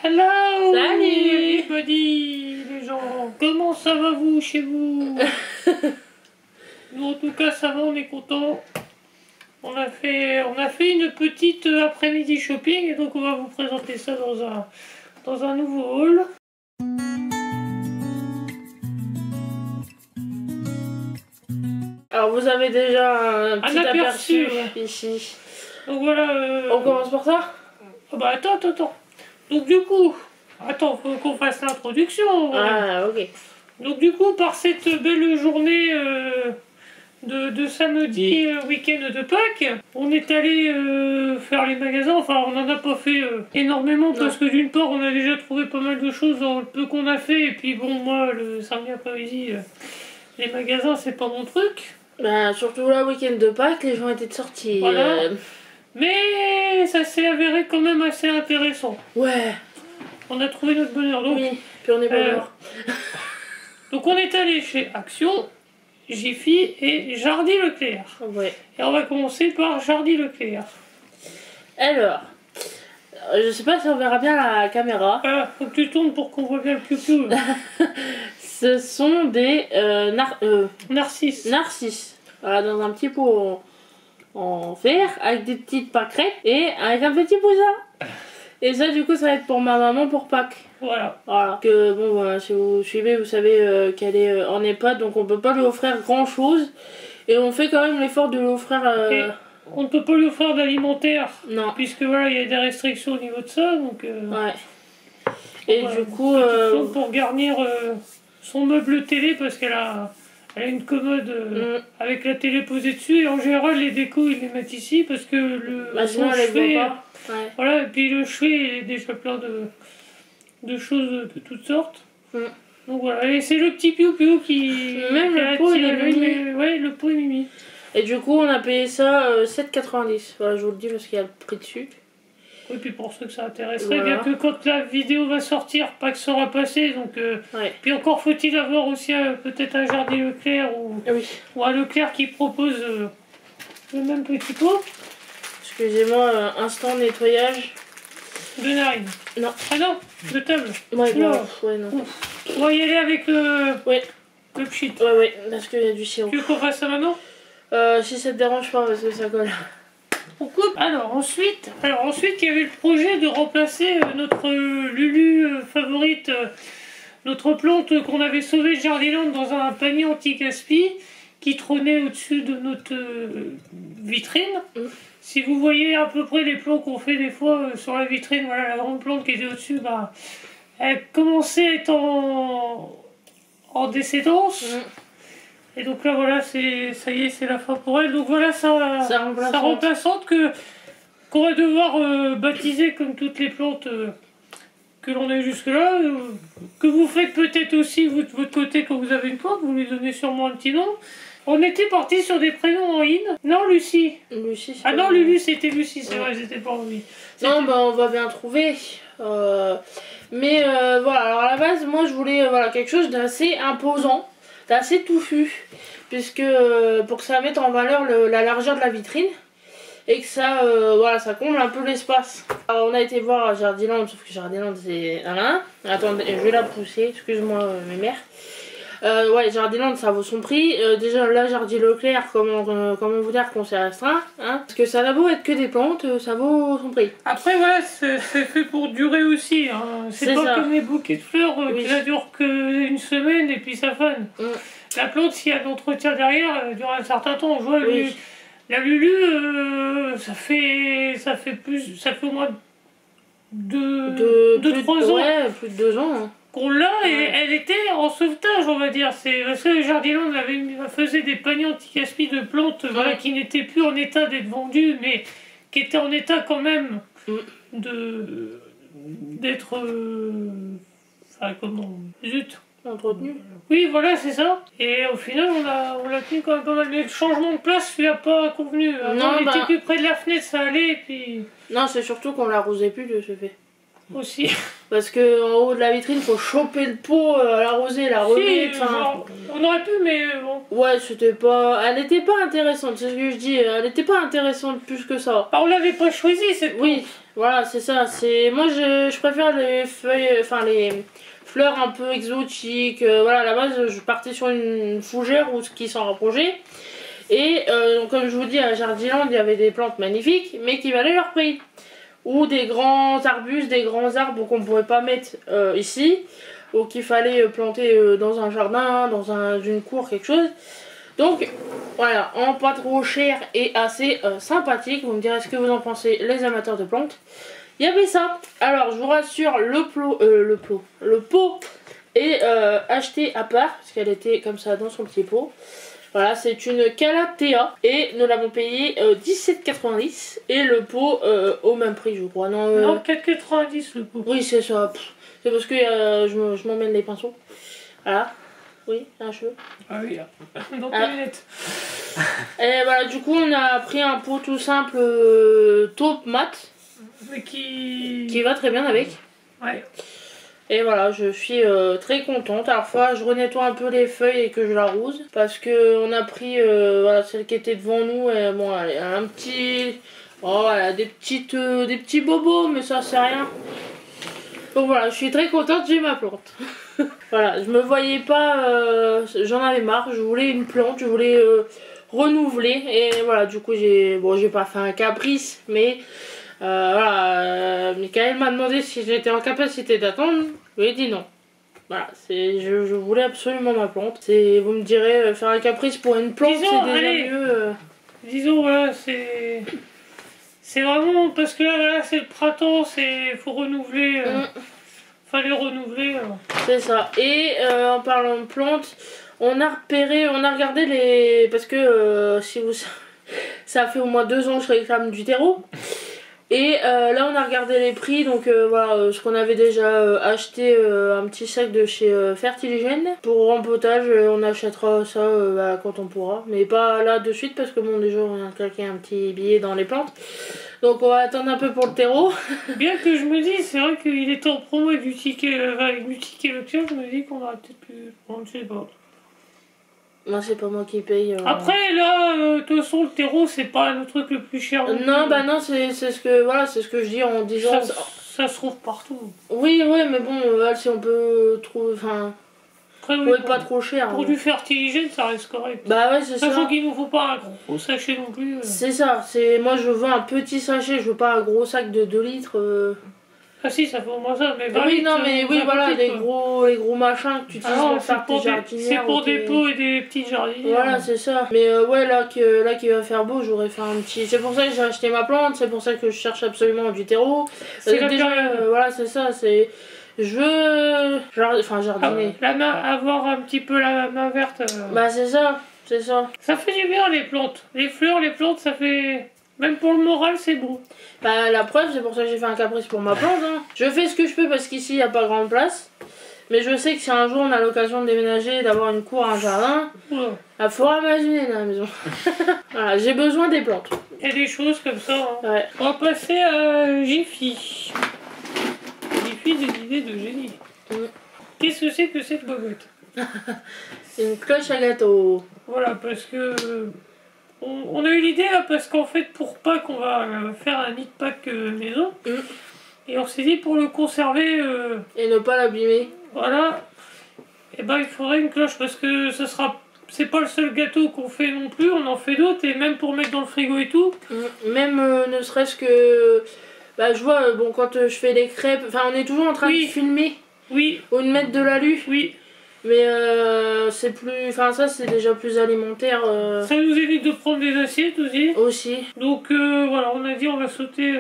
Hello! Salut everybody, les gens! Comment ça va vous chez vous? Nous en tout cas ça va, on est contents. On a fait une petite après-midi shopping et donc on va vous présenter ça dans un nouveau haul. Alors vous avez déjà un petit aperçu ouais. ici. Donc voilà. On commence par ça? Oh bah attends. Donc du coup, attends, faut qu'on fasse l'introduction. Ah ok. Donc du coup, par cette belle journée de samedi, week-end de Pâques, on est allé faire les magasins. Enfin, on n'en a pas fait énormément parce que d'une part, on a déjà trouvé pas mal de choses dans le peu qu'on a fait. Et puis bon, moi, le samedi après-midi, les magasins, c'est pas mon truc. Bah surtout là, week-end de Pâques, les gens étaient de sortie. Voilà. Mais ça s'est avéré quand même assez intéressant. Ouais. On a trouvé notre bonheur. Donc, oui, puis on est bonheur. Donc on est allé chez Action, Jiffy et Jardy Leclerc. Ouais. Et on va commencer par Jardy Leclerc. Alors, je sais pas si on verra bien la caméra. Faut que tu tournes pour qu'on voit bien le piou-piou. Ce sont des narcisses. Narcisses. Voilà, dans un petit pot en fer, avec des petites pâquerettes et avec un petit poussin. Et ça, du coup, ça va être pour ma maman pour Pâques. Voilà. Que bon, voilà, si vous suivez, vous savez qu'elle est en EHPAD, donc on peut pas lui offrir grand chose. Et on fait quand même l'effort de lui offrir. On ne peut pas lui offrir d'alimentaire. Non. Puisque voilà, il y a des restrictions au niveau de ça. Donc, ouais. Et du coup. Pour garnir son meuble télé, parce qu'elle a une commode avec la télé posée dessus. Et en général, les décos, ils les mettent ici parce que sinon, elle les voit pas. Ouais. Voilà, et puis le chevet est déjà plein de choses de toutes sortes. Donc voilà, et c'est le petit piou-piou qui... Même le pot, il est mimi. Ouais, le pot est mimi. Et du coup, on a payé ça 7,90. Voilà, je vous le dis parce qu'il y a le prix dessus. Oui, puis pour ceux que ça intéresserait, bien que quand la vidéo va sortir, pas que ça sera passé, donc... Puis encore faut-il avoir aussi peut-être un Jardy Leclerc ou un Leclerc qui propose le même petit pot. Excusez-moi, instant nettoyage. De narine. Non. Ah non, de table. Ouais, non. Ouais, non. On va y aller avec le pchit. Ouais, parce qu'il y a du sirop. Tu veux qu'on fasse ça maintenant? Si ça te dérange pas, parce que ça colle. On coupe. Alors ensuite, il y avait le projet de remplacer notre Lulu favorite, notre plante qu'on avait sauvée de Jardiland dans un panier anti-gaspi qui trônait au-dessus de notre vitrine. Si vous voyez à peu près les plans qu'on fait des fois sur la vitrine, voilà, la grande plante qui était au-dessus, bah, elle commençait à être en décédance. Et donc là, voilà, ça y est, c'est la fin pour elle. Donc voilà, sa remplaçante qu'on va devoir baptiser comme toutes les plantes que l'on a jusque-là. Que vous faites peut-être aussi, vous, de votre côté, quand vous avez une plante, vous lui donnez sûrement un petit nom. On était parti sur des prénoms en in. Non, Lucie. Lucie, ah non, Lulu, c'était Lucie, c'est vrai, c'était pas Louis. Non, bah on va bien trouver. Mais voilà, alors à la base, moi je voulais quelque chose d'assez imposant, d'assez touffu. Puisque pour que ça mette en valeur la largeur de la vitrine. Et que ça, ça comble un peu l'espace. Alors on a été voir Jardiland, sauf que Jardiland c'est... Attendez, je vais la pousser, excuse-moi mes mères. Jardiland ça vaut son prix. Déjà là, Jardy Leclerc, comment vous dire qu'on s'est restreint, hein, parce que ça n'a beau être que des plantes, ça vaut son prix. Après voilà, c'est fait pour durer aussi, hein. C'est pas comme les bouquets de fleurs qui ne durent qu'une semaine et puis ça fane. La plante, s'il y a de l'entretien derrière, elle dure un certain temps. Je vois, la Lulu, ça fait au moins 2-3 ans. Ouais, plus de 2 ans. Hein. Qu'on l'a et elle était en sauvetage, on va dire. C'est parce que Jardiland faisait des paniers anti-gaspi de plantes qui n'étaient plus en état d'être vendues, mais qui étaient en état quand même d'être entretenu. Oui, voilà, c'est ça. Et au final, on l'a tenu quand même pas mal. Mais le changement de place lui a pas convenu. Avant, on était plus près de la fenêtre, ça allait, et puis... Non, c'est surtout qu'on l'arrosait plus de ce fait. Aussi. Parce que en haut de la vitrine, faut choper le pot, l'arroser, la remettre. On aurait pu, mais bon. Ouais, c'était pas... Elle était pas intéressante, c'est ce que je dis. Elle était pas intéressante plus que ça. Bah, on l'avait pas choisi, cette plante. Oui, Voilà, c'est ça. Moi, je préfère les feuilles, enfin les fleurs un peu exotiques. Voilà, à la base, je partais sur une fougère ou ce qui s'en rapprochait. Et donc, comme je vous dis, à Jardiland, il y avait des plantes magnifiques, mais qui valaient leur prix. Ou des grands arbustes, des grands arbres qu'on ne pourrait pas mettre ici, ou qu'il fallait planter dans un jardin, dans une cour, quelque chose. Donc voilà, en pas trop cher et assez sympathique. Vous me direz ce que vous en pensez, les amateurs de plantes. Il y avait ça. Alors je vous rassure, le pot est acheté à part, parce qu'elle était comme ça dans son petit pot. Voilà, c'est une Calathea et nous l'avons payé 17,90 et le pot au même prix, je crois. Non, 4,90 le pot. Oui, c'est ça. C'est parce que je m'emmène les pinceaux. Voilà. Oui, un cheveu. Ah oui, donc Ah. lunettes. Et voilà, du coup, on a pris un pot tout simple taupe mat Mais qui qui va très bien avec. Ouais. Et voilà, je suis très contente. Alors, je renettoie un peu les feuilles et que je l'arrose. Parce que on a pris voilà, celle qui était devant nous. Et bon, elle a un petit. Oh, elle a des petits bobos, mais ça, c'est rien. Donc voilà, je suis très contente, j'ai ma plante. Voilà, je me voyais pas. J'en avais marre. Je voulais une plante, je voulais renouveler. Et voilà, du coup, j'ai pas fait un caprice, mais. Voilà, Michael m'a demandé si j'étais en capacité d'attendre. Je lui ai dit non. Voilà, je voulais absolument ma plante. Vous me direz, faire un caprice pour une plante, c'est Disons, déjà allez. mieux. Disons, voilà, c'est vraiment parce que là, voilà, c'est le printemps, faut renouveler. Fallait renouveler. C'est ça. Et en parlant de plantes, on a regardé les. Parce que si vous. Ça fait au moins 2 ans que je réclame du terreau. Et là on a regardé les prix, donc voilà, ce qu'on avait déjà acheté, un petit sac de chez Fertiligène. Pour rempotage, on achètera ça bah, quand on pourra, mais pas là de suite parce que bon déjà on a claqué un petit billet dans les plantes. Donc on va attendre un peu pour le terreau. Bien que je me dis, c'est vrai qu'il est en promo avec du ticket, option, je me dis qu'on aurait peut-être pu prendre, je sais pas. Moi c'est pas moi qui paye. Après là, de toute façon le terreau c'est pas le truc le plus cher. Non bah non c'est ce que voilà, c'est ce que je dis en disant. Ça se trouve partout. Oui mais bon si on peut trouver, enfin. Après, oui, Pas trop cher. Pour du fertiligène, ça reste correct. Bah ouais, c'est ça. Sachant qu'il nous faut pas un gros sachet non plus. C'est ça. Moi, je veux un petit sachet. Je veux pas un gros sac de 2 litres. Ah si, ça fait au moins ça. Mais oui, non, mais oui, voilà, les gros machins que tu utilises pour faire tes jardinières. C'est pour des pots et des petites jardinières. Voilà, c'est ça. Mais ouais, là qu'il va faire beau, j'aurais fait un petit. C'est pour ça que j'ai acheté ma plante. C'est pour ça que je cherche absolument du terreau. Voilà, c'est ça. Je veux. Jardiner. Avoir un petit peu la main verte. Bah, c'est ça. C'est ça. Ça fait du bien les plantes. Les fleurs, les plantes, ça fait. Même pour le moral, c'est beau. Bah, la preuve, c'est pour ça que j'ai fait un caprice pour ma plante. Hein. Je fais ce que je peux parce qu'ici, il n'y a pas grande place. Mais je sais que si un jour on a l'occasion de déménager, d'avoir une cour, un jardin, il faudra imaginer dans la maison. Voilà, j'ai besoin des plantes. Il y a des choses comme ça. Hein. Ouais. On va passer à Jiffy. Jiffy, des idées de génie. Qu'est-ce que c'est cette bobette? C'est une cloche à gâteau. Voilà, parce que on a eu l'idée là, parce qu'en fait pour Pâques on va faire un nid de Pâques maison. Et on s'est dit pour le conserver et ne pas l'abîmer. Voilà. Et ben il faudrait une cloche parce que c'est pas le seul gâteau qu'on fait non plus, on en fait d'autres et même pour mettre dans le frigo et tout. Même ne serait-ce que bah je vois bon quand je fais les crêpes, enfin on est toujours en train de filmer. Oui. Ou de mettre de l'alu. Oui. Mais c'est plus. Enfin, ça, c'est déjà plus alimentaire. Ça nous évite de prendre des assiettes aussi. Aussi. Donc voilà, on a dit on va sauter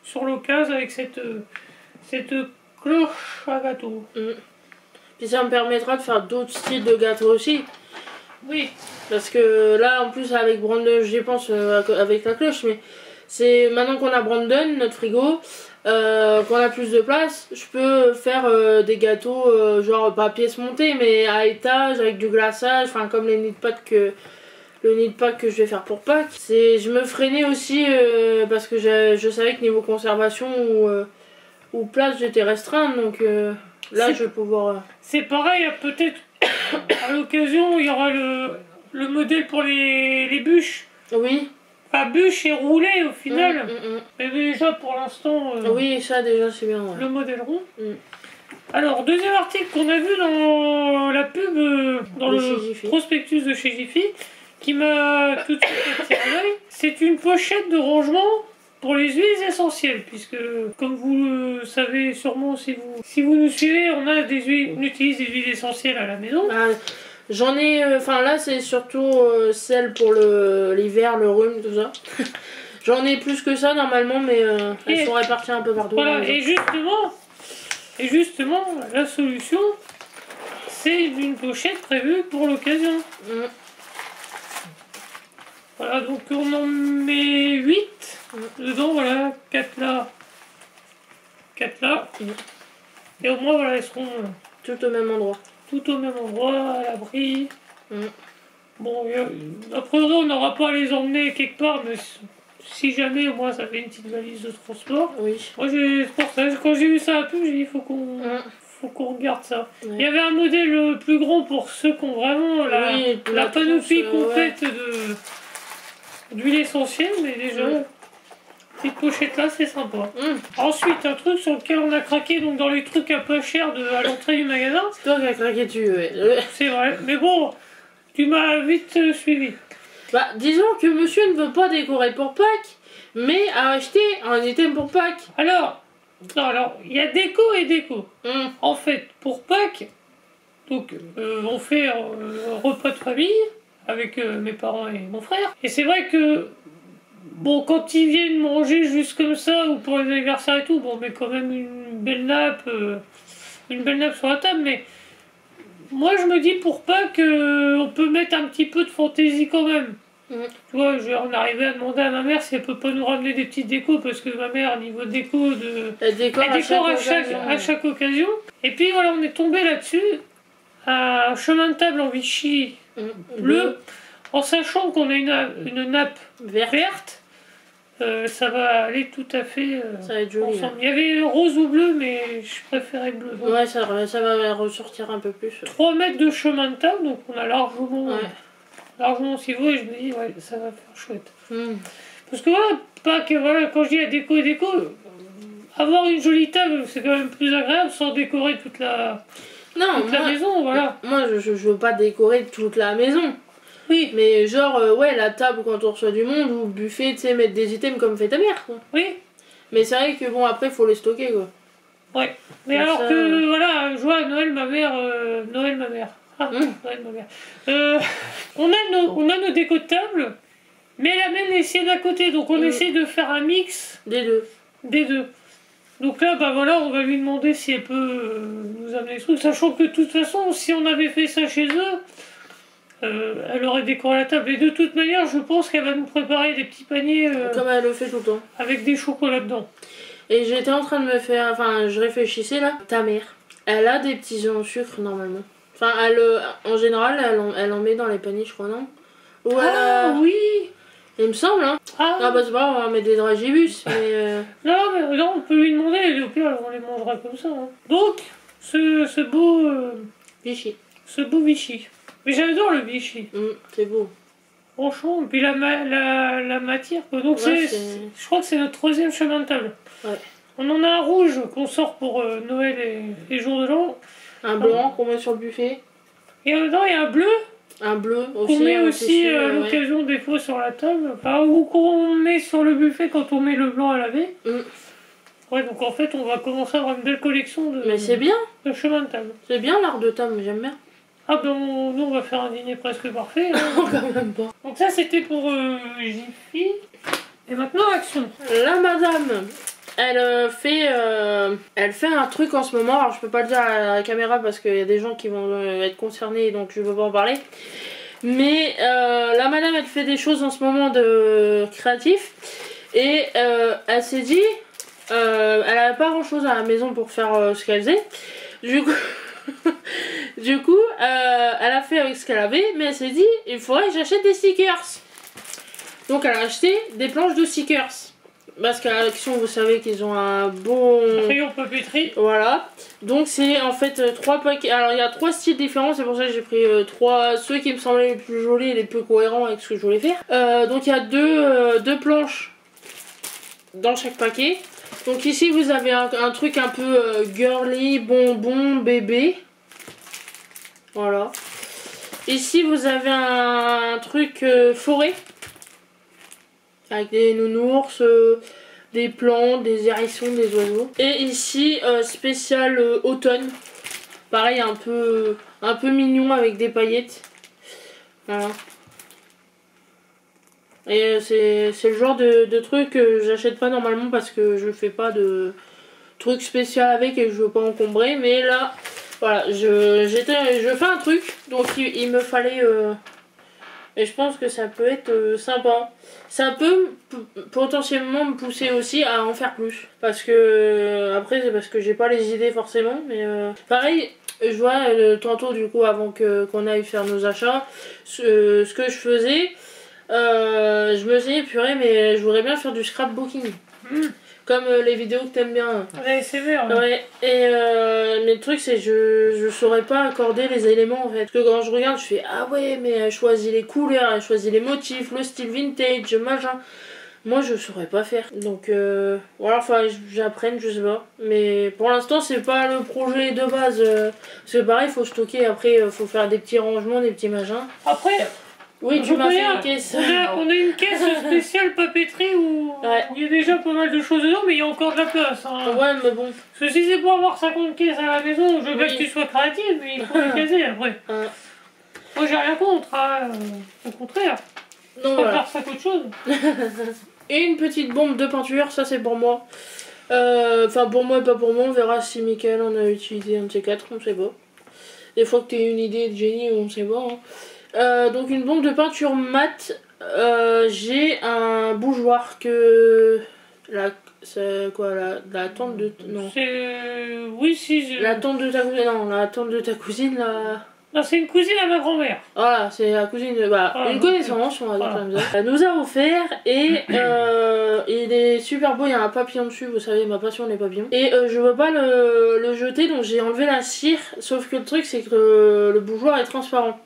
sur l'occasion avec cette cloche à gâteau. Puis ça me permettra de faire d'autres styles de gâteaux aussi. Oui. Parce que là, en plus, avec Brandon, j'y pense avec la cloche, mais c'est maintenant qu'on a Brandon, notre frigo. Qu'on a plus de place, je peux faire des gâteaux genre pas pièce montée mais à étage avec du glaçage, enfin comme les nids de Pâques que je vais faire pour Pâques. Je me freinais aussi parce que je savais que niveau conservation ou place j'étais restreinte, donc là je vais pouvoir. C'est pareil, peut-être à l'occasion il y aura le modèle pour les bûches. Oui. Enfin, bûche et roulé au final. Mais déjà pour l'instant, oui, ça déjà c'est bien. Ouais. le modèle rond. Alors, deuxième article qu'on a vu dans la pub, dans le prospectus de chez Jiffy, qui m'a tout de suite attiré l'œil, c'est une pochette de rangement pour les huiles essentielles, puisque comme vous le savez sûrement si vous nous suivez, on utilise des huiles essentielles à la maison. J'en ai, enfin là c'est surtout celle pour l'hiver, le rhume, tout ça. J'en ai plus que ça normalement, mais elles sont réparties un peu partout. Voilà, et justement, la solution, c'est une pochette prévue pour l'occasion. Voilà, donc on en met 8 dedans, voilà, 4 là, 4 là. Et au moins, voilà, elles seront tout au même endroit. Tout au même endroit, à l'abri. Bon, après on n'aura pas à les emmener quelque part, mais si jamais, au moins, ça fait une petite valise de transport. Oui. Moi, quand j'ai vu ça à la pub, j'ai dit, faut qu'on regarde ça. Il y avait un modèle plus grand pour ceux qui ont vraiment la panoplie complète d'huile essentielle, mais déjà, cette pochette-là, c'est sympa. Ensuite, un truc sur lequel on a craqué, donc dans les trucs un peu chers à l'entrée du magasin. C'est toi qui as craqué dessus, C'est vrai, mais bon, tu m'as vite suivi. Bah, disons que monsieur ne veut pas décorer pour Pâques, mais a acheté un item pour Pâques. Alors, il y a déco et déco. En fait, pour Pâques, donc, on fait un repas de famille avec mes parents et mon frère. Et c'est vrai que, bon, quand ils viennent manger juste comme ça, ou pour les anniversaires et tout, bon, on met quand même une belle nappe sur la table, mais moi je me dis pour Pâques, on peut mettre un petit peu de fantaisie quand même. Tu vois, on arrivait à demander à ma mère si elle peut pas nous ramener des petites décos, parce que ma mère, niveau déco, elle décore à chaque occasion. Et puis voilà, on est tombé là-dessus, à un chemin de table en Vichy bleu, en sachant qu'on a une nappe verte. Ça va aller tout à fait ça va être joli, ensemble. Il y avait rose ou bleu, mais je préférais bleu. Donc, ouais, ça va ressortir un peu plus. 3 mètres de chemin de table, donc on a largement s'y vaut, et je me dis, ouais, ça va faire chouette. Parce que voilà, pas que voilà, quand je dis la déco, avoir une jolie table, c'est quand même plus agréable sans décorer toute la maison, voilà. Moi, je veux pas décorer toute la maison. Oui. Mais genre, ouais, la table quand on reçoit du monde, ou le buffet, tu sais, mettre des items comme fait ta mère, quoi. Oui. Mais c'est vrai que bon, après, faut les stocker, quoi. Ouais. Mais donc alors ça... que, voilà, je vois Noël, ma mère. Noël, ma mère. On a nos décos de table, mais elle a même les siennes à côté, donc on essaie de faire un mix des deux. Donc là, bah voilà, on va lui demander si elle peut nous amener des trucs, sachant que de toute façon, si on avait fait ça chez eux, elle aurait décoré la table. Et de toute manière, je pense qu'elle va nous préparer des petits paniers comme elle le fait tout le temps, avec des chocolats dedans. Et j'étais en train de me faire, enfin, je réfléchissais là. Ta mère, elle a des petits œufs au sucre normalement. Enfin, en général, elle en met dans les paniers, je crois, non? Oui. Il me semble, hein. Non, bah c'est pas grave, on va mettre des dragibus, mais... Non, on peut lui demander, et au pire, on les mangera comme ça. Hein. Donc, ce beau... Vichy. Ce beau Vichy. Mais j'adore le Vichy. C'est beau. Franchement, et puis la matière, quoi. Donc je crois que c'est notre 3e chemin de table. Ouais. On en a un rouge qu'on sort pour Noël et jour de l'an. Un blanc qu'on met sur le buffet. Et dedans, il y a un bleu. Un bleu aussi. Qu'on met aussi à l'occasion des fois sur la table. Enfin, ou qu'on met sur le buffet quand on met le blanc à laver. Ouais, donc en fait, on va commencer à avoir une belle collection Mais c'est bien. De chemin de table. C'est bien l'art de table, j'aime bien. Ah ben, nous, on va faire un dîner presque parfait. Hein. Quand même pas. Donc ça, c'était pour Jiffy. Et maintenant, action. La madame... Elle fait un truc en ce moment, alors je peux pas le dire à la caméra parce qu'il y a des gens qui vont être concernés, donc je veux pas en parler. Mais la madame, elle fait des choses en ce moment de créatif. Et elle s'est dit, elle avait pas grand chose à la maison pour faire ce qu'elle faisait. Du coup, elle a fait avec ce qu'elle avait, mais elle s'est dit, il faudrait que j'achète des stickers. Donc elle a acheté des planches de stickers. Parce qu'à l'action, vous savez qu'ils ont un bon... Rayon papeterie. Voilà. Donc c'est en fait 3 paquets. Alors il y a 3 styles différents, c'est pour ça que j'ai pris ceux qui me semblaient les plus jolis et les plus cohérents avec ce que je voulais faire. Donc il y a deux planches dans chaque paquet. Donc ici vous avez un truc un peu girly, bonbon, bébé. Voilà. Ici vous avez un truc forêt. Avec des nounours, des plantes, des hérissons, des oiseaux. Et ici spécial automne. Pareil un peu mignon avec des paillettes. Voilà. Et c'est le genre de truc que j'achète pas normalement parce que je fais pas de truc spécial avec et que je veux pas encombrer. Mais là, voilà, je fais un truc, donc il me fallait... et je pense que ça peut être sympa. Ça peut potentiellement me pousser aussi à en faire plus. Parce que... après, c'est parce que j'ai pas les idées forcément. Mais pareil, je vois tantôt du coup, avant qu'on aille faire nos achats, ce que je faisais... je me suis dit, purée, mais je voudrais bien faire du scrapbooking. Comme les vidéos que t'aimes bien. Ouais, c'est vrai. Ouais, et mais le truc, c'est que je saurais pas accorder les éléments en fait. Parce que quand je regarde, je fais ah ouais, mais elle choisit les couleurs, elle choisit les motifs, le style vintage, machin. Moi, je saurais pas faire. Donc, voilà, enfin, j'apprenne, je sais pas. Mais pour l'instant, c'est pas le projet de base. Parce que pareil, il faut stocker, après, il faut faire des petits rangements, des petits machins. Après. Oui, tu m'as fait une caisse. On a une caisse spéciale papeterie où il y a déjà pas mal de choses dedans, mais il y a encore de la place. Hein. Ouais, mais bon. Parce que si c'est pour avoir 50 caisses à la maison, je veux bien que tu sois créative, mais il faut les caser après. Moi, j'ai rien contre, hein. Au contraire. Non, je préfère ça qu'autre chose. Et une petite bombe de peinture, ça c'est pour moi. Enfin, pour moi et pas pour moi, on verra si Mickaël en a utilisé un de ces quatre, on sait pas. Des fois que t'aies une idée de génie, on sait pas. Hein. Donc une bombe de peinture mat. J'ai un bougeoir que c'est quoi la tante de non. Oui si. La tante de ta cousine non la tante de ta cousine là. Non, c'est une cousine à ma grand-mère. Voilà, c'est la cousine de une connaissance, on va dire comme ça. Elle nous a offert et il est super beau, il y a un papillon dessus, vous savez, ma passion les papillons. Et je veux pas le jeter, donc j'ai enlevé la cire, sauf que le truc c'est que le bougeoir est transparent.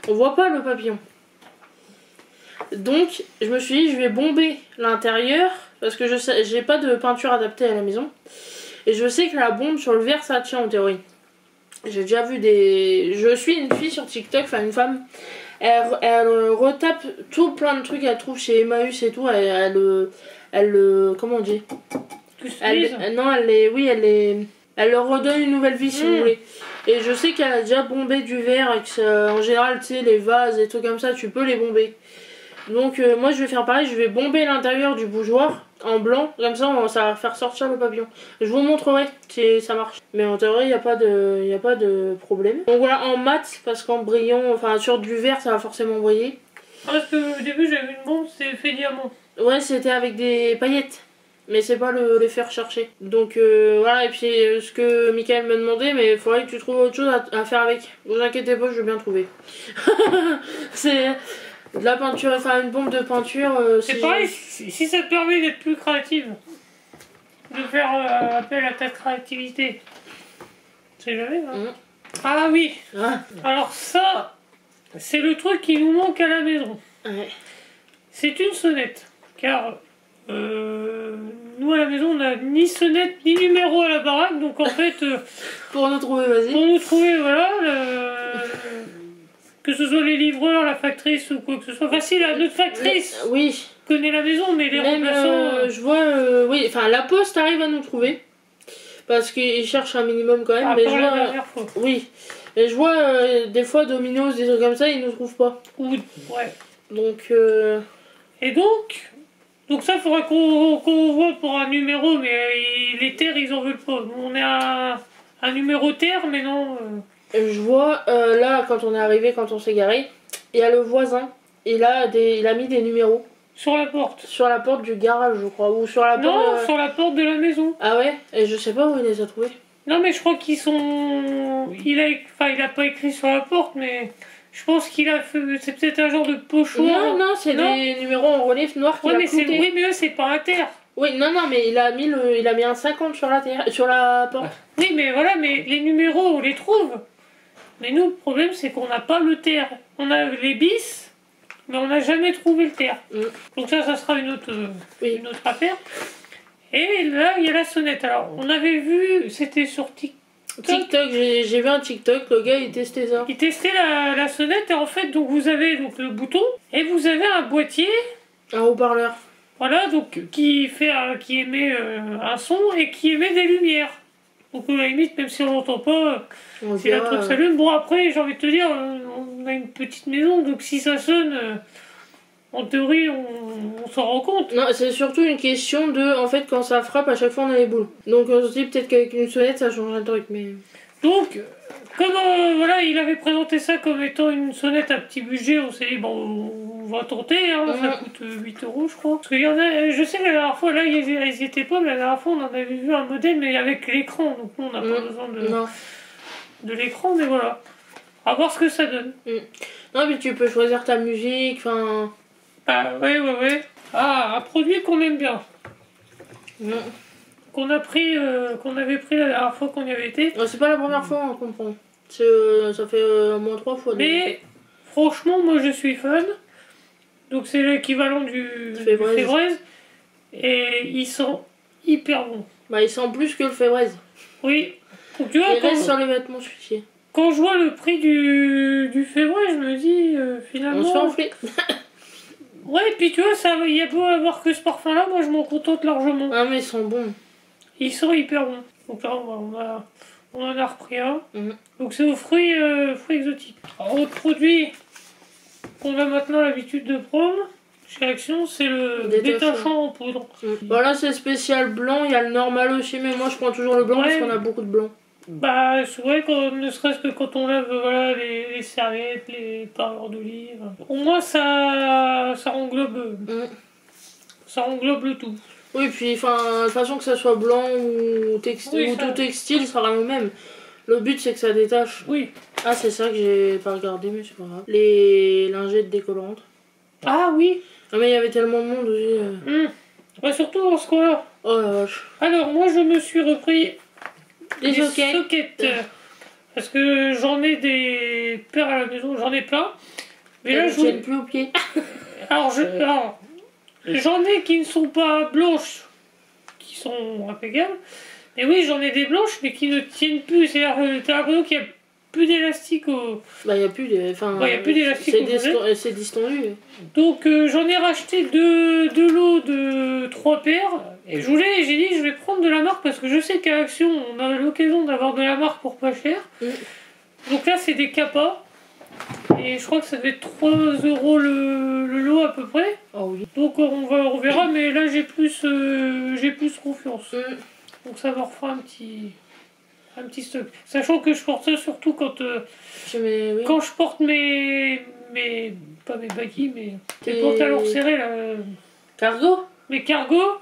On voit pas le papillon. Donc je me suis dit je vais bomber l'intérieur parce que j'ai pas de peinture adaptée à la maison. Et je sais que la bombe sur le verre ça tient en théorie. J'ai déjà vu des... Je suis une fille sur TikTok, enfin une femme. Elle retape tout plein de trucs qu'elle trouve chez Emmaüs et tout. Elle comment on dit non, elle leur redonne une nouvelle vie si vous voulez. Et je sais qu'elle a déjà bombé du verre et que en général, tu sais, les vases et tout comme ça, tu peux les bomber. Donc moi je vais faire pareil, je vais bomber l'intérieur du bougeoir en blanc, comme ça ça va faire sortir le papillon. Je vous montrerai si ça marche. Mais en théorie il n'y a pas de problème. Donc voilà, en mat, parce qu'en brillant, enfin sur du verre ça va forcément briller. Parce que au début j'avais une bombe, c'est fait diamant. Ouais, c'était avec des paillettes. Mais c'est pas l'effet recherché. Donc voilà, et puis ce que Mickaël me demandait, mais il faudrait que tu trouves autre chose à faire avec. Vous inquiétez pas, je vais bien trouver. C'est... de la peinture, enfin une bombe de peinture. C'est pareil, si ça te permet d'être plus créative, de faire appel à ta créativité. C'est jamais, hein. Ah oui. Alors ça, c'est le truc qui nous manque à la maison. C'est une sonnette. Car nous à la maison, on n'a ni sonnette ni numéro à la baraque. Donc en fait, pour nous trouver, vas-y. Pour nous trouver, voilà. Que ce soit les livreurs, la factrice ou quoi que ce soit. Facile, notre factrice oui. connaît la maison, mais les remplaçants... je vois, oui, enfin la poste arrive à nous trouver. Parce qu'ils cherchent un minimum quand même. Mais je vois, oui. Et je vois des fois Domino's, des trucs comme ça, ils nous trouvent pas. Ouais. Donc... Et donc ça, il faudra qu'on voit pour un numéro, mais les terres, ils en veulent pas. On a un numéro terre, mais non... Je vois, là, quand on est arrivé, quand on s'est garé, il y a le voisin. Il a mis des numéros. Sur la porte. Sur la porte du garage, je crois. Ou sur la porte... Non, sur la porte de la maison. Ah ouais? Et je sais pas où il les a trouvés. Non, mais je crois qu'ils sont... Il a pas écrit sur la porte, mais... Je pense qu'il a fait... C'est peut-être un genre de pochoir. Non, c'est des numéros en relief noir qu'il a clouté. Oui, mais eux, c'est pas un terre. Oui, non, mais il a mis un 50 sur sur la porte. Oui, mais voilà, mais les numéros, on les trouve. Mais nous, le problème, c'est qu'on n'a pas le terre. On a les bis, mais on n'a jamais trouvé le terre. Donc ça sera une autre affaire. Et là, il y a la sonnette. Alors, on avait vu, c'était sur TikTok, j'ai vu un TikTok, le gars il testait ça. Il testait la sonnette et en fait, donc vous avez donc, le bouton et vous avez un boîtier. Un haut-parleur. Voilà, donc qui émet un son et qui émet des lumières. Donc à la limite, même si on n'entend pas, si la truc s'allume. Bon après, j'ai envie de te dire, on a une petite maison, donc si ça sonne, en théorie, on s'en rend compte. Non, c'est surtout une question de, en fait, quand ça frappe, à chaque fois on a les boules. Donc on se dit peut-être qu'avec une sonnette ça changerait le truc, mais... Donc, comme voilà, il avait présenté ça comme étant une sonnette à petit budget, on s'est dit, bon, on va tenter, hein, ça coûte 8 € je crois. Parce qu'il y en a, je sais que la dernière fois, là, ils y étaient pas, mais la dernière fois, on en avait vu un modèle, mais avec l'écran, donc on n'a pas besoin de l'écran, mais voilà. À voir ce que ça donne. Non, mais tu peux choisir ta musique, enfin... Ah, ouais. Ah, un produit qu'on aime bien. Qu'on avait pris la dernière fois qu'on y avait été. C'est pas la première fois, on comprend. Ça fait au moins 3 fois. Mais franchement, moi je suis fan. Donc c'est l'équivalent du Fébraise. Et ils sont hyper bons. Bah ils sentent plus que le Fébraise. Oui. Donc, tu vois, il reste sur les vêtements celui-ci. Quand je vois le prix du Fébraise, je me dis finalement... On se fait enfler. Ouais, et puis tu vois, il y a beau avoir que ce parfum-là, moi je m'en contente largement. Ah mais ils sont bons. Ils sont hyper bons. Donc là, on en a repris un. Donc c'est aux fruits exotiques. Alors, autre produit qu'on a maintenant l'habitude de prendre chez Action, c'est le détachant en poudre. Voilà, c'est spécial blanc, il y a le normal aussi, mais moi je prends toujours le blanc parce qu'on a beaucoup de blanc. Bah, c'est vrai, ne serait-ce que quand on lave voilà, les serviettes, les parures d'olive. Au moins, ça englobe, ça englobe le tout. Oui, puis de toute façon, que ça soit blanc ou tout textile, ça sera le même. Le but, c'est que ça détache. Oui. Ah, c'est ça que j'ai pas regardé, mais c'est pas grave. Les lingettes décollantes. Ah oui. Ah, mais il y avait tellement de monde aussi. Bah, surtout dans ce coin-là. Oh la vache. Alors, moi, je me suis repris des sockets. Parce que j'en ai des paires à la maison, j'en ai plein. Mais là, je tienne plus au pied. Alors, j'en ai qui ne sont pas blanches, qui sont impeccables. Mais oui, j'en ai des blanches, mais qui ne tiennent plus. C'est-à-dire que t'as l'impression qu'il n'y a plus d'élastique au... Bah, il n'y a plus d'élastique au c'est distendu. Donc, j'en ai racheté deux lots de 3 paires. Et j'ai dit, je vais prendre de la marque parce que je sais qu'à Action, on a l'occasion d'avoir de la marque pour pas cher. Donc là, c'est des Kappa. Et je crois que ça devait être 3 € le lot à peu près. Oh oui. Donc on verra, mais là j'ai plus confiance. Donc ça va refaire un petit stock. Sachant que je porte ça surtout quand je porte pas mes baggy, mais mes pantalons serrés là. Cargo. Mes cargos.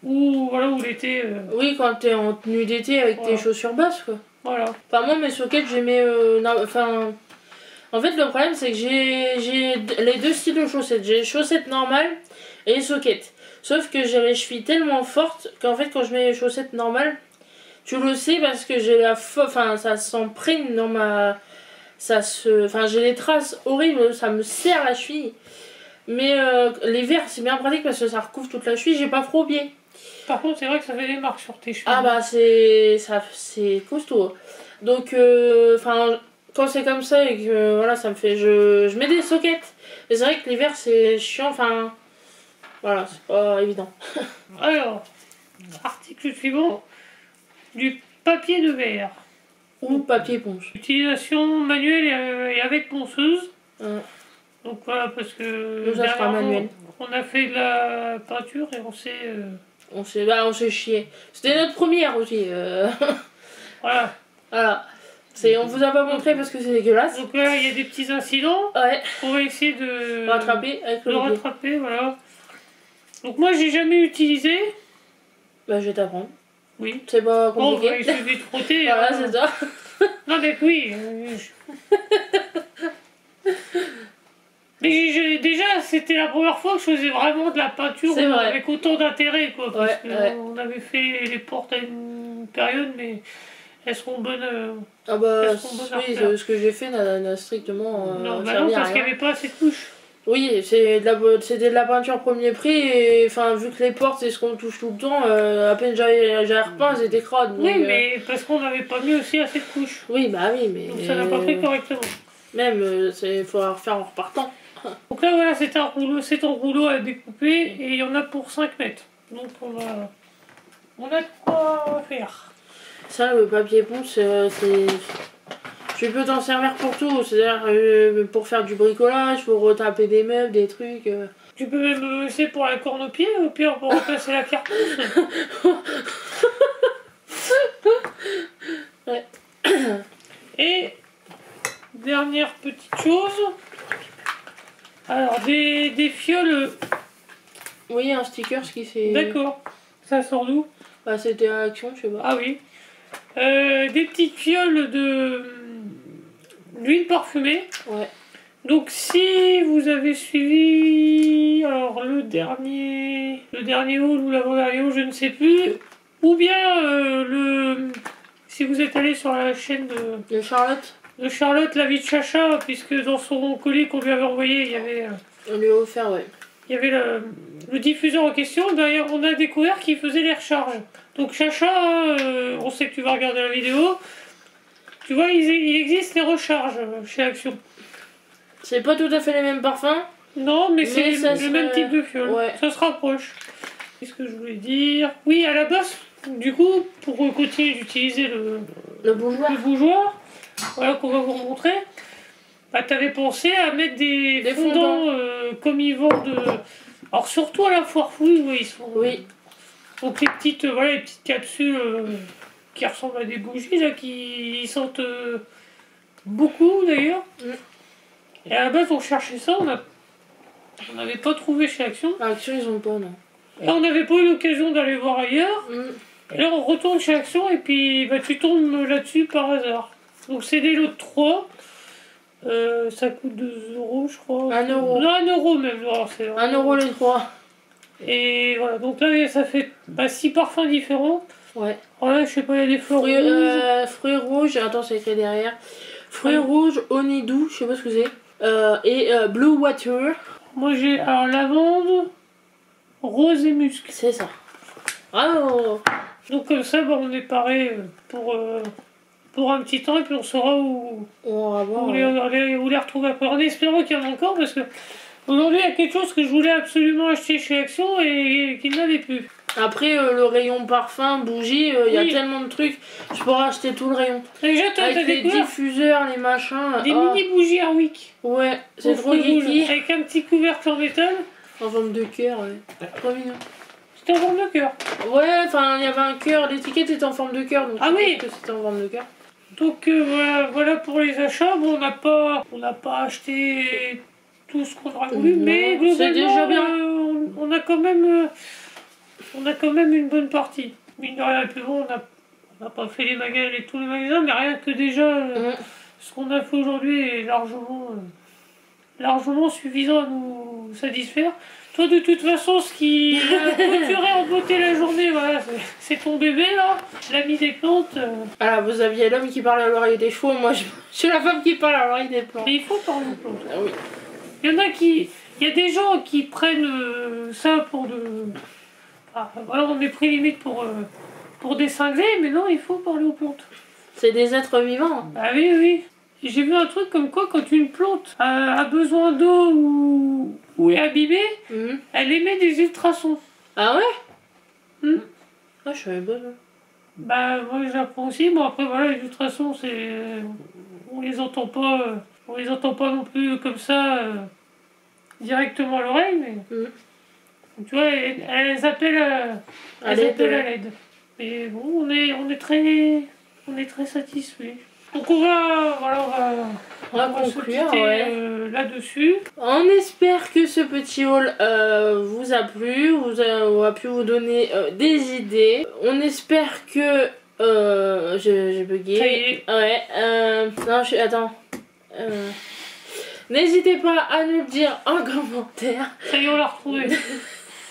Ou l'été. Oui, quand t'es en tenue d'été avec tes chaussures basses quoi. Voilà. Enfin moi mes sockets j'ai mis en fait, le problème, c'est que j'ai les deux styles de chaussettes. J'ai les chaussettes normales et les sockets. Sauf que j'ai les chevilles tellement fortes qu'en fait, quand je mets les chaussettes normales, tu le sais parce que j'ai ça s'imprègne dans ma... j'ai des traces horribles, ça me serre la cheville. Mais l'hiver, c'est bien pratique parce que ça recouvre toute la cheville, j'ai pas froid au pied. Par contre, c'est vrai que ça fait des marques sur tes chevilles. Ah bah, c'est costaud. Donc, quand c'est comme ça et que voilà, ça me fait. Je mets des sockets. Mais c'est vrai que l'hiver c'est chiant, voilà, c'est pas évident. Alors, article suivant, du papier de verre. Ou papier éponge. Utilisation manuelle et avec ponceuse. Donc voilà, parce que ça sera manuel. On a fait de la peinture et on s'est chié. C'était notre première aussi. Voilà. On vous a pas montré parce que c'est dégueulasse. Donc là, il y a des petits incidents. Ouais. On va essayer de rattraper avec le rattraper, voilà. Donc moi, j'ai jamais utilisé. Bah, je vais t'apprendre. Oui. C'est pas compliqué. Il suffit de frotter. Voilà, c'est ça. Non, mais oui. Mais déjà, c'était la première fois que je faisais vraiment de la peinture avec autant d'intérêt, quoi. Parce on avait fait les portes à une période, mais elles seront bonnes. Ah bah, oui, ce que j'ai fait n'a strictement non, servi non, à parce qu'il rien. n'y avait pas assez de couches. Oui, c'était de la peinture premier prix, et enfin, vu que les portes, c'est ce qu'on touche tout le temps, à peine j'avais repeint, elles étaient crades. Oui, mais parce qu'on n'avait pas mis aussi assez de couches. Oui, bah oui, mais... Donc ça n'a pas fait correctement. Même, il faut refaire en repartant. Donc là, voilà, c'est un rouleau à découper, et il y en a pour 5 mètres. Donc on a de quoi faire. Ça, le papier ponce, tu peux t'en servir pour tout, c'est-à-dire pour faire du bricolage, pour retaper des meubles, des trucs. Tu peux même laisser pour la corne au pied, au pire pour remplacer la cartouche. Ouais. Et dernière petite chose, alors des fioles. Oui, un sticker, ce qui fait. D'accord. Ça sort d'où? Bah, c'était à Action, je sais pas. Ah oui. Des petites fioles d'huile parfumée. Ouais. Donc si vous avez suivi alors le dernier haul ou l'avant-dernier haul, je ne sais plus, ou bien si vous êtes allé sur la chaîne de Charlotte, la vie de Chacha, puisque dans son colis qu'on lui avait envoyé, il y avait on lui a offert, ouais. Il y avait le diffuseur en question. D'ailleurs, on a découvert qu'il faisait les recharges. Donc Chacha, on sait que tu vas regarder la vidéo. Tu vois, il existe les recharges chez Action. C'est pas tout à fait les mêmes parfums. Non, mais c'est le même type de fiole. Ouais. Ça se rapproche. Qu'est-ce que je voulais dire? Oui, à la base, du coup, pour continuer d'utiliser le bougeoir, voilà qu'on va vous remontrer, bah, t'avais pensé à mettre des fondants comme ils vendent. Alors surtout à la foire fouille, où ils sont. Oui. Donc les petites capsules qui ressemblent à des bougies là, qui sentent beaucoup d'ailleurs. Et à la base on cherchait ça, on n'avait pas trouvé chez Action. Action ils ont pas, non. Et on n'avait pas eu l'occasion d'aller voir ailleurs. Et là on retourne chez Action et puis bah, tu tombes là-dessus par hasard. Donc c'est des lots de 3. Ça coûte 2 € je crois. 1 euro. Non, 1 euro même. 1 euro les 3. Et voilà, donc là ça fait 6 parfums différents. Ouais. Alors là je sais pas, il y a des fleurs fruits rouges, attends c'est écrit derrière. Fruits rouges, honeydew, je sais pas ce que c'est. Et blue water. Moi j'ai alors lavande, rose et musc. C'est ça. Bravo. Donc comme ça bah, on est paré pour un petit temps et puis on saura où les retrouver après. En espérant qu'il y en a encore parce que aujourd'hui il y a quelque chose que je voulais absolument acheter chez Action et qu'il n'avait plus. Après le rayon parfum, bougie, il y a tellement de trucs, je pourrais acheter tout le rayon. Déjà avec les diffuseurs, les machins. Des mini bougies Airwick. Ouais, c'est trop geeky. Avec un petit couvercle en métal. En forme de cœur, ouais. Trop mignon. C'était en forme de cœur. Ouais, enfin il y avait un cœur, l'étiquette était en forme de cœur, donc ah oui, que c'était en forme de cœur. Donc voilà pour les achats. Bon, on n'a pas acheté tout ce qu'on aurait voulu, mais globalement, déjà bien. On a quand même une bonne partie. Mine de rien, puis bon, on n'a pas fait tous les magasins, mais rien que déjà ce qu'on a fait aujourd'hui est largement suffisant à nous satisfaire. Toi, de toute façon, ce qui a clôturé en beauté la journée, voilà, c'est ton bébé là, l'ami des plantes. Alors, vous aviez l'homme qui parle à l'oreille des chevaux, moi je suis la femme qui parle à l'oreille des plantes. Mais il faut parler aux plantes. Ah oui. Il y a des gens qui prennent ça pour de. Ah, voilà, on est pris limite pour des cinglés, mais non, il faut parler aux plantes. C'est des êtres vivants. Ah oui, oui. J'ai vu un truc comme quoi, quand une plante a besoin d'eau ou est abîmée, elle émet des ultrasons. Ah ouais Ah, je savais pas ça. Bah, moi j'apprends aussi. Bon, après, voilà, les ultrasons, on les entend pas non plus comme ça directement à l'oreille, mais. Tu vois, elles appellent à l'aide. Mais bon, on est très satisfaits. Donc on va conclure là-dessus. On espère que ce petit haul vous a plu, a pu vous donner des idées. On espère que j'ai bugué. Ça y est. Ouais. Non, attends. N'hésitez pas à nous le dire en commentaire. Ça y est, on l'a retrouvé.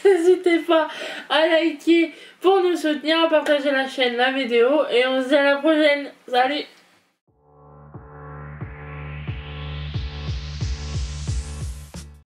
N'hésitez pas à liker pour nous soutenir, à partager la chaîne, la vidéo. Et on se dit à la prochaine. Salut!